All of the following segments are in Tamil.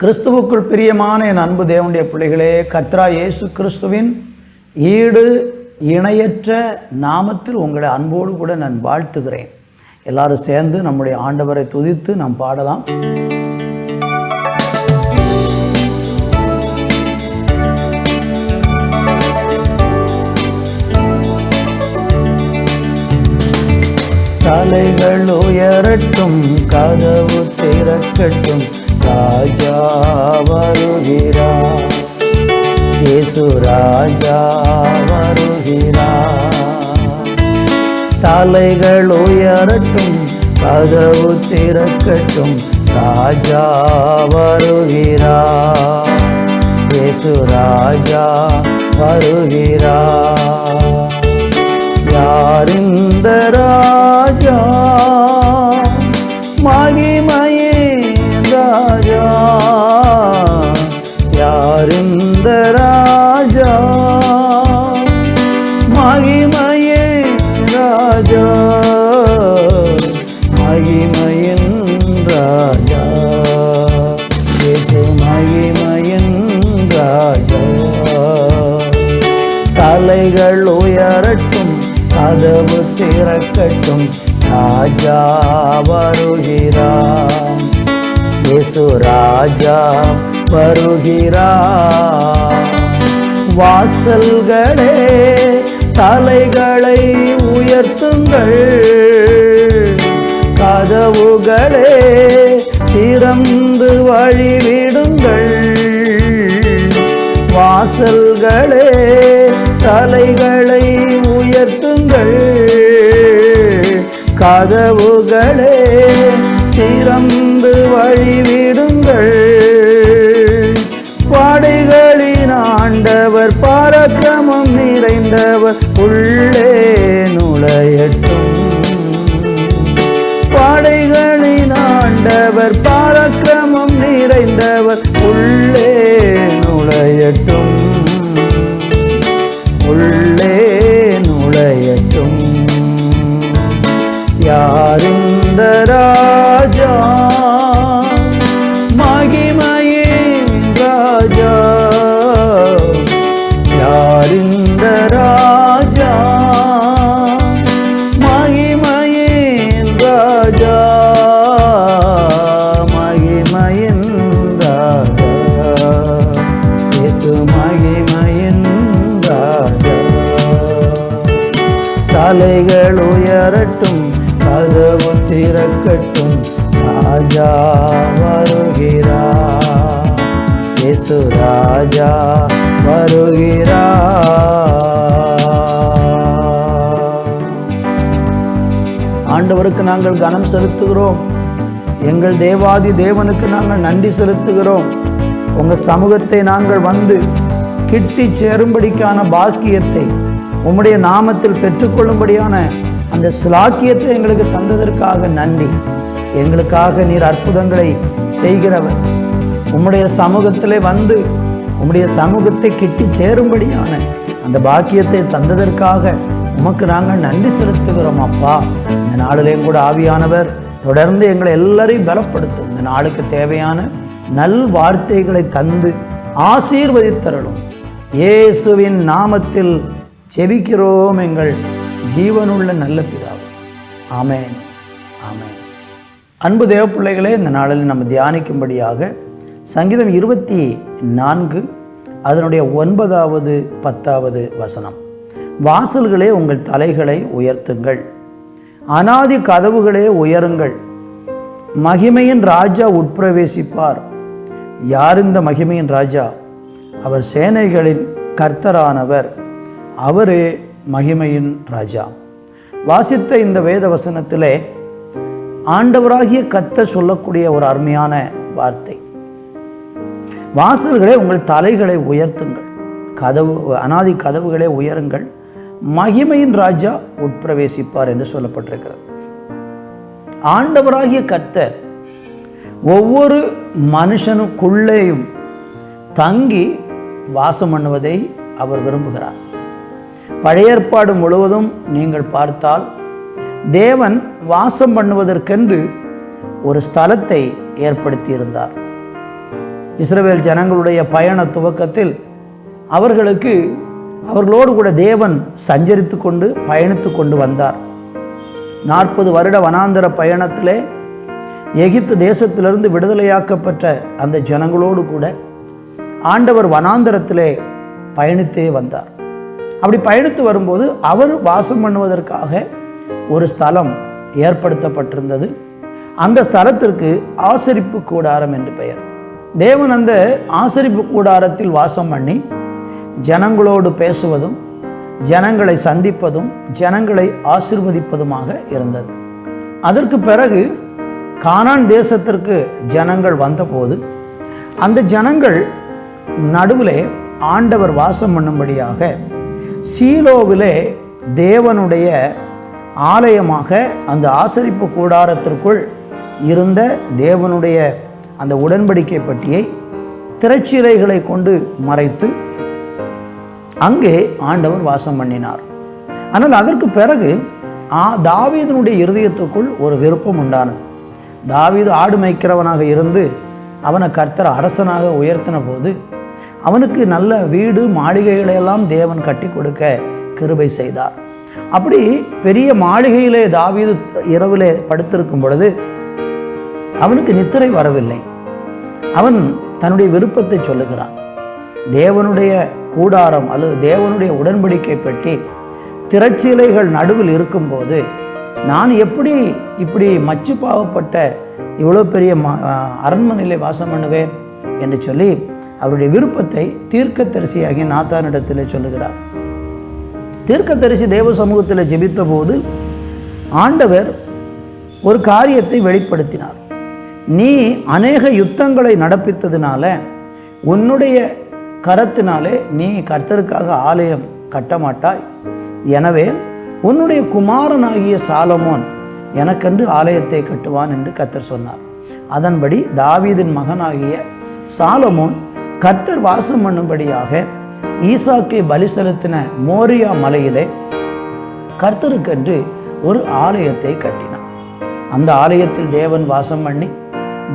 கிறிஸ்துவுக்குள் பிரியமான என் அன்பு தேவனுடைய பிள்ளைகளே, கர்த்தராகிய இயேசு கிறிஸ்துவின் ஈடு இணையற்ற நாமத்தில் உங்களை அன்போடு கூட நான் வாழ்த்துகிறேன். எல்லாரும் சேர்ந்து நம்முடைய ஆண்டவரை துதித்து நாம் பாடலாம். தலைகள் உயரட்டும், கதவு திறக்கட்டும், ராஜா வருகிறார், இயேசு ராஜா வருகிறார். தலைகள் உயரட்டும், கதவு திறக்கட்டும், ராஜா வருகிறார், இயேசு ராஜா வருகிறார். யார் இந்த ராஜா? மகிமையின் ராஜா. யார் இந்த ராஜா? மகிமையின் ராஜா. மகிமையின் ராஜா இயேசு, மகிமையின் ராஜா. தலைகள் உயரட்டும், கதவு திறக்கட்டும், ராஜா வருகிறார், இயேசு ராஜா வருகிறார். வாசல்களே தலைகளை உயர்த்துங்கள், கதவுகளே திறந்து வழிவிடுங்கள். வாசல்களே தலைகளை உயர்த்துங்கள், கதவுகளே திறந்து வழிவிடுங்கள். படைகளின் ஆண்டவர், பராக்கிரமம் நிறைந்தவர் உள்ளே நுழையட்டும். படைகளின் ஆண்டவர், பராக்கிரமம் நிறைந்தவர் உள்ளே நுழையட்டும், உள்ளே நுழையட்டும். யார் இந்த ராஜா? மகிமையின் ராஜா. யார் இந்த ராஜா? மகிமையின் ராஜா. மகிமையின் ராஜா இயேசு, மகிமையின் ராஜா. தலைகள் உயரட்டும், கதவு திறக்கட்டும், ராஜா வருகிறார், இயேசு ராஜா வருகிறார். ஆண்டவருக்கு நாங்கள் கனம் செலுத்துகிறோம். எங்கள் தேவாதி தேவனுக்கு நாங்கள் நன்றி செலுத்துகிறோம். உங்கள் சமூகத்தை நாங்கள் வந்து கிட்டி சேரும்படிக்கான பாக்கியத்தை உம்முடைய நாமத்தில் பெற்றுக்கொள்ளும்படியான அந்த சிலாக்கியத்தை எங்களுக்கு தந்ததற்காக நன்றி. எங்களுக்காக நீர் அற்புதங்களை செய்கிறவர். உம்முடைய சமூகத்திலே வந்து உம்முடைய சமூகத்தை கிட்டி சேரும்படியான அந்த பாக்கியத்தை தந்ததற்காக உமக்கு நாங்கள் நன்றி செலுத்துகிறோம். அப்பா, இந்த நாளிலேயும் கூட ஆவியானவர் தொடர்ந்து எங்களை எல்லாரையும் பலப்படுத்தும். இந்த நாளுக்கு தேவையான நல் வார்த்தைகளை தந்து ஆசீர்வதித்தருளும். இயேசுவின் நாமத்தில் ஜெபிக்கிறோம் எங்கள் ஜீவனுள்ள நல்ல பிதாவே. ஆமென், ஆமென். அன்பு தேவ பிள்ளைகளே, இந்த நாளில் நம்ம தியானிக்கும்படியாக சங்கீதம் 24 அதனுடைய 9வது 10வது வசனம். வாசல்களே உங்கள் தலைகளை உயர்த்துங்கள், அநாதி கதவுகளே உயருங்கள், மகிமையின் ராஜா உட்பிரவேசிப்பார். யார் இந்த மகிமையின் ராஜா? அவர் சேனைகளின் கர்த்தரானவர், அவரே மகிமையின் ராஜா. வாசித்த இந்த வேத வசனத்திலே ஆண்டவராகிய கர்த்தர் சொல்லக்கூடிய ஒரு அருமையான வார்த்தை. வாசல்களே உங்கள் தலைகளை உயர்த்துங்கள், கதவு அநாதி கதவுகளே உயருங்கள், மகிமையின் ராஜா உட்பிரவேசிப்பார் என்று சொல்லப்பட்டிருக்கிறது. ஆண்டவராகிய கர்த்தர் ஒவ்வொரு மனுஷனுக்குள்ளேயும் தங்கி வாசம் பண்ணுவதை அவர் விரும்புகிறார். பழைய ஏற்பாடு முழுவதும் நீங்கள் பார்த்தால் தேவன் வாசம் பண்ணுவதற்கென்று ஒரு ஸ்தலத்தை ஏற்படுத்தியிருந்தார். இஸ்ரவேல் ஜனங்களுடைய பயண துவக்கத்தில் அவர்களோடு கூட தேவன் சஞ்சரித்து கொண்டு பயணித்து கொண்டு வந்தார். 40 வருட வனாந்தர பயணத்திலே எகிப்து தேசத்திலிருந்து விடுதலையாக்கப்பட்ட அந்த ஜனங்களோடு கூட ஆண்டவர் வனாந்தரத்திலே பயணித்தே வந்தார். அப்படி பயணித்து வரும்போது அவர் வாசம் பண்ணுவதற்காக ஒரு ஸ்தலம் ஏற்படுத்தப்பட்டிருந்தது. அந்த ஸ்தலத்திற்கு ஆசரிப்பு கூடாரம் என்று பெயர். தேவன் அந்த ஆசரிப்பு கூடாரத்தில் வாசம் பண்ணி ஜனங்களோடு பேசுவதும் ஜனங்களை சந்திப்பதும் ஜனங்களை ஆசீர்வதிப்பதுமாக இருந்தது. அதற்கு பிறகு கானான் தேசத்திற்கு ஜனங்கள் வந்தபோது அந்த ஜனங்கள் நடுவிலே ஆண்டவர் வாசம் பண்ணும்படியாக சீலோவிலே தேவனுடைய ஆலயமாக அந்த ஆசரிப்பு கூடாரத்திற்குள் இருந்த தேவனுடைய அந்த உடன்படிக்கை பெட்டியை திரைச்சீலைகளை கொண்டு மறைத்து அங்கே ஆண்டவர் வாசம் பண்ணினார். ஆனால் அதற்கு பிறகு தாவீதினுடைய இருதயத்துக்குள் ஒரு விருப்பம் உண்டானது. தாவீது ஆடு மேய்க்கிறவனாக இருந்து அவனை கர்த்தர் அரசனாக உயர்த்தின போது அவனுக்கு நல்ல வீடு மாளிகைகளையெல்லாம் தேவன் கட்டி கொடுக்க கிருபை செய்தார். அப்படி பெரிய மாளிகையிலே தாவீது இரவிலே படுத்திருக்கும் பொழுது அவனுக்கு நித்திரை வரவில்லை. அவன் தன்னுடைய விருப்பத்தை சொல்லுகிறான். தேவனுடைய கூடாரம் அல்லது தேவனுடைய உடன்படிக்கை பெட்டி திரைச்சீலைகள் நடுவில் இருக்கும்போது நான் எப்படி இப்படி மச்சு பாவப்பட்ட இவ்வளோ பெரிய அரண்மனையிலே வாசம் பண்ணுவேன் என்று சொல்லி அவருடைய விருப்பத்தை தீர்க்கதரிசியாகிய நாத்தானிடத்தில் சொல்லுகிறார். தீர்க்கதரிசி தேவ சமூகத்தில் ஜெபித்த போது ஆண்டவர் ஒரு காரியத்தை வெளிப்படுத்தினார். நீ அநேக யுத்தங்களை நடப்பித்ததினால உன்னுடைய கரத்தினாலே நீ கர்த்தருக்காக ஆலயம் கட்ட மாட்டாய். எனவே உன்னுடைய குமாரனாகிய சாலமோன் எனக்கென்று ஆலயத்தை கட்டுவான் என்று கர்த்தர் சொன்னார். அதன்படி தாவீதின் மகனாகிய சாலமோன் கர்த்தர் வாசம் பண்ணும்படியாக ஈசாக்கை பலி செலுத்தின மோரியா மலையிலே கர்த்தருக்கென்று ஒரு ஆலயத்தை கட்டினார். அந்த ஆலயத்தில் தேவன் வாசம் பண்ணி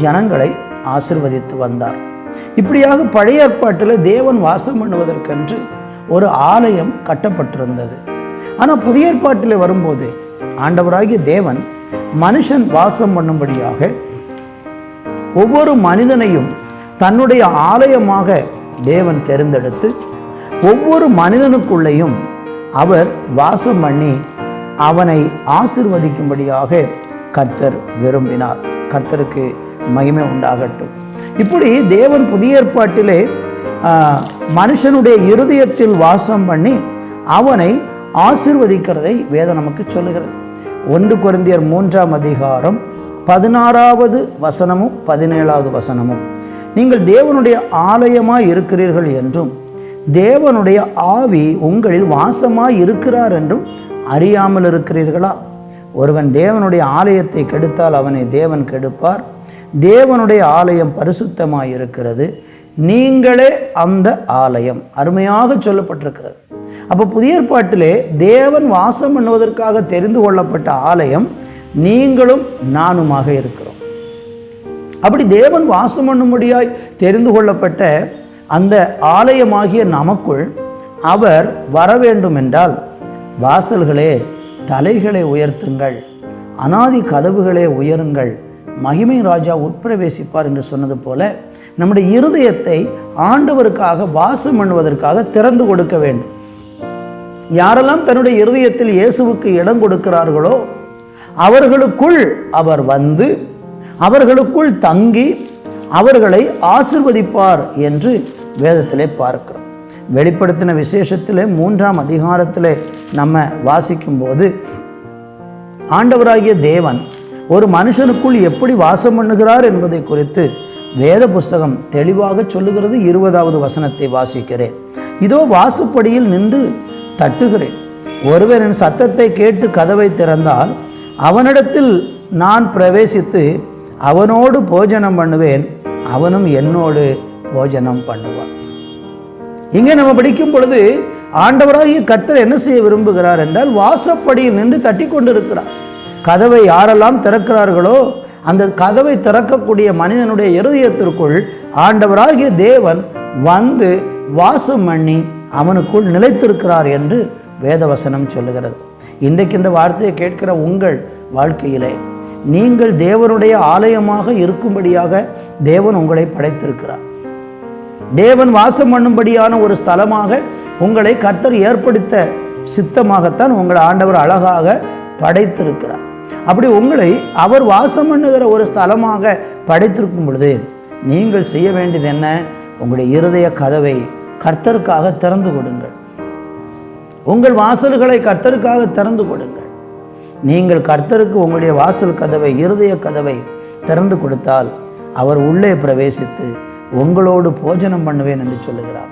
ஜனங்களை ஆசிர்வதித்து வந்தார். இப்படியாக பழைய ஏற்பாட்டில் தேவன் வாசம் பண்ணுவதற்கென்று ஒரு ஆலயம் கட்டப்பட்டிருந்தது. ஆனால் புதிய ஏற்பாட்டில் வரும்போது ஆண்டவராகிய தேவன் மனுஷன் வாசம் பண்ணும்படியாக ஒவ்வொரு மனிதனையும் தன்னுடைய ஆலயமாக தேவன் தேர்ந்தெடுத்து ஒவ்வொரு மனிதனுக்குள்ளேயும் அவர் வாசம் பண்ணி அவனை ஆசிர்வதிக்கும்படியாக கர்த்தர் விரும்பினார். கர்த்தருக்கு மகிமை உண்டாகட்டும். இப்படி தேவன் புதிய ஏற்பாட்டிலே மனுஷனுடைய இருதயத்தில் வாசம் பண்ணி அவனை ஆசீர்வதிக்கிறதை வேதம் நமக்கு சொல்லுகிறது. 1 கொரிந்தியர் 3ஆம் அதிகாரம் 16வது வசனமும் 17வது வசனமும் நீங்கள் தேவனுடைய ஆலயமாய் இருக்கிறீர்கள் என்றும் தேவனுடைய ஆவி உங்களில் வாசமாய் இருக்கிறார் என்றும் அறியாமல் இருக்கிறீர்களா? ஒருவன் தேவனுடைய ஆலயத்தை கெடுத்தால் அவனை தேவன் கெடுப்பார். தேவனுடைய ஆலயம் பரிசுத்தமாய் இருக்கிறது, நீங்களே அந்த ஆலயம். அருமையாக சொல்லப்பட்டிருக்கிறது. அப்போ புதிய ஏற்பாட்டிலே தேவன் வாசம் பண்ணுவதற்காக தெரிந்து கொள்ளப்பட்ட ஆலயம் நீங்களும் நானுமாக இருக்கிறோம். அப்படி தேவன் வாசம் பண்ணும்படியாய் தெரிந்து கொள்ளப்பட்ட அந்த ஆலயமாகிய நமக்குள் அவர் வர வேண்டும் என்றால் வாசல்களே தலைகளை உயர்த்துங்கள், அநாதி கதவுகளே உயருங்கள், மகிமை ராஜா உட்பிரவேசிப்பார் என்று சொன்னது போல நம்முடைய இருதயத்தை ஆண்டவருக்காக வாசம் பண்ணுவதற்காக திறந்து கொடுக்க வேண்டும். யாரெல்லாம் தன்னுடைய இருதயத்தில் இயேசுவுக்கு இடம் கொடுக்கிறார்களோ அவர்களுக்குள் அவர் வந்து அவர்களுக்குள் தங்கி அவர்களை ஆசிர்வதிப்பார் என்று வேதத்திலே பார்க்கிறோம். வெளிப்படுத்தின விசேஷத்திலே 3ஆம் அதிகாரத்திலே நம்ம வாசிக்கும்போது ஆண்டவராகிய தேவன் ஒரு மனுஷனுக்குள் எப்படி வாசம் பண்ணுகிறார் என்பதை குறித்து வேத புஸ்தகம் தெளிவாக சொல்லுகிறது. 20வது வசனத்தை வாசிக்கிறேன். இதோ வாசப்படியில் நின்று தட்டுகிறேன், ஒருவன் என் சத்தத்தை கேட்டு கதவை திறந்தால் அவனிடத்தில் நான் பிரவேசித்து அவனோடு போஜனம் பண்ணுவேன், அவனும் என்னோடு போஜனம் பண்ணுவான். இங்கே நம்ம படிக்கும் பொழுது ஆண்டவராகிய கர்த்தர் என்ன செய்ய விரும்புகிறார் என்றால் வாசப்படியில் நின்று தட்டி கொண்டிருக்கிறார். கதவை யாரெல்லாம் திறக்கிறார்களோ அந்த கதவை திறக்கக்கூடிய மனிதனுடைய இருதயத்திற்குள் ஆண்டவராகிய தேவன் வந்து வாசம் பண்ணி அவனுக்குள் நிலைத்திருக்கிறார் என்று வேதவசனம் சொல்லுகிறது. இன்றைக்கு இந்த வார்த்தையை கேட்கிற உங்கள் வாழ்க்கையிலே நீங்கள் தேவனுடைய ஆலயமாக இருக்கும்படியாக தேவன் உங்களை படைத்திருக்கிறார். தேவன் வாசம் பண்ணும்படியான ஒரு ஸ்தலமாக உங்களை கர்த்தர் ஏற்படுத்த சித்தமாகத்தான் உங்களை ஆண்டவர் அழகாக படைத்திருக்கிறார். அப்படி உங்களை அவர் வாசம் பண்ணுகிற ஒரு ஸ்தலமாக படைத்திருக்கும் பொழுது நீங்கள் செய்ய வேண்டியது என்ன? உங்களுடைய இருதய கதவை கர்த்தருக்காக திறந்து கொடுங்கள். உங்கள் வாசல்களை கர்த்தருக்காக திறந்து கொடுங்கள். நீங்கள் கர்த்தருக்கு உங்களுடைய வாசல் கதவை, இருதய கதவை திறந்து கொடுத்தால் அவர் உள்ளே பிரவேசித்து உங்களோடு போஜனம் பண்ணுவேன் என்று சொல்லுகிறார்.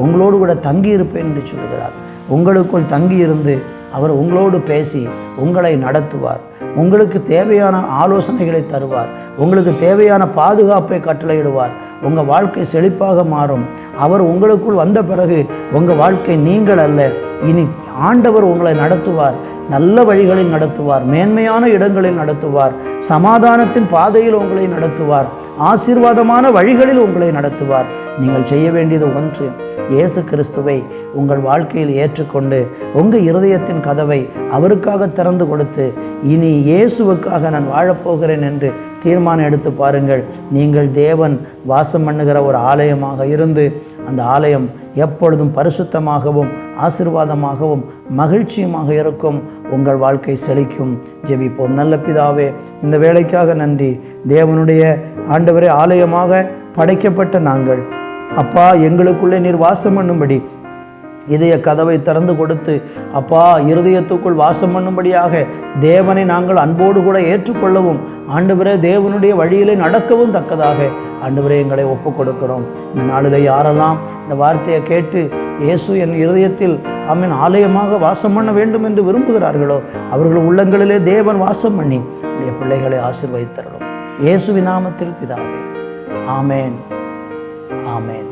உங்களோடு கூட தங்கி இருப்பேன் என்று சொல்லுகிறார். உங்களுக்குள் தங்கி இருந்து அவர் உங்களோடு பேசி உங்களை நடத்துவார். உங்களுக்கு தேவையான ஆலோசனைகளை தருவார். உங்களுக்கு தேவையான பாதுகாப்பை கட்டளையிடுவார். உங்கள் வாழ்க்கை செழிப்பாக மாறும். அவர் உங்களுக்குள் வந்த பிறகு உங்கள் வாழ்க்கை நீங்கள் அல்ல, இனி ஆண்டவர் உங்களை நடத்துவார். நல்ல வழிகளில் நடத்துவார். மேன்மையான இடங்களில் நடத்துவார். சமாதானத்தின் பாதையில் உங்களை நடத்துவார். ஆசீர்வாதமான வழிகளில் உங்களை நடத்துவார். நீங்கள் செய்ய வேண்டியது ஒன்று, இயேசு கிறிஸ்துவை உங்கள் வாழ்க்கையில் ஏற்றுக்கொண்டு உங்கள் இருதயத்தின் கதவை அவருக்காக திறந்து கொடுத்து இனி இயேசுவுக்காக நான் வாழப்போகிறேன் என்று தீர்மானம் எடுத்து பாருங்கள். நீங்கள் தேவன் வாசம் பண்ணுகிற ஒரு ஆலயமாக இருந்து அந்த ஆலயம் எப்பொழுதும் பரிசுத்தமாகவும் ஆசீர்வாதமாகவும் மகிழ்ச்சியுமாக இருக்கும். உங்கள் வாழ்க்கை செழிக்கும். ஜெபிப்போம். நல்ல பிதாவே, இந்த வேலைக்காக நன்றி. தேவனுடைய ஆண்டவரே, ஆலயமாக படைக்கப்பட்ட நாங்கள் அப்பா, எங்களுக்குள்ளே நீர் வாசம் பண்ணும்படி இதய கதவை திறந்து கொடுத்து அப்பா, இருதயத்துக்குள் வாசம் பண்ணும்படியாக தேவனை நாங்கள் அன்போடு கூட ஏற்றுக்கொள்ளவும் ஆண்டவரே, தேவனுடைய வழியிலே நடக்கவும் தக்கதாக ஆண்டவரே எங்களை ஒப்பு கொடுக்கிறோம். இந்த நாளில் யாரெல்லாம் இந்த வார்த்தையை கேட்டு இயேசு என் இருதயத்தில் ஆமென் ஆலயமாக வாசம் பண்ண வேண்டும் என்று விரும்புகிறார்களோ அவர்கள் உள்ளங்களிலே தேவன் வாசம் பண்ணி உடைய பிள்ளைகளை ஆசீர்வதித்தரணும். இயேசுவின் நாமத்தில் பிதாவே, ஆமேன், ஆமேன்.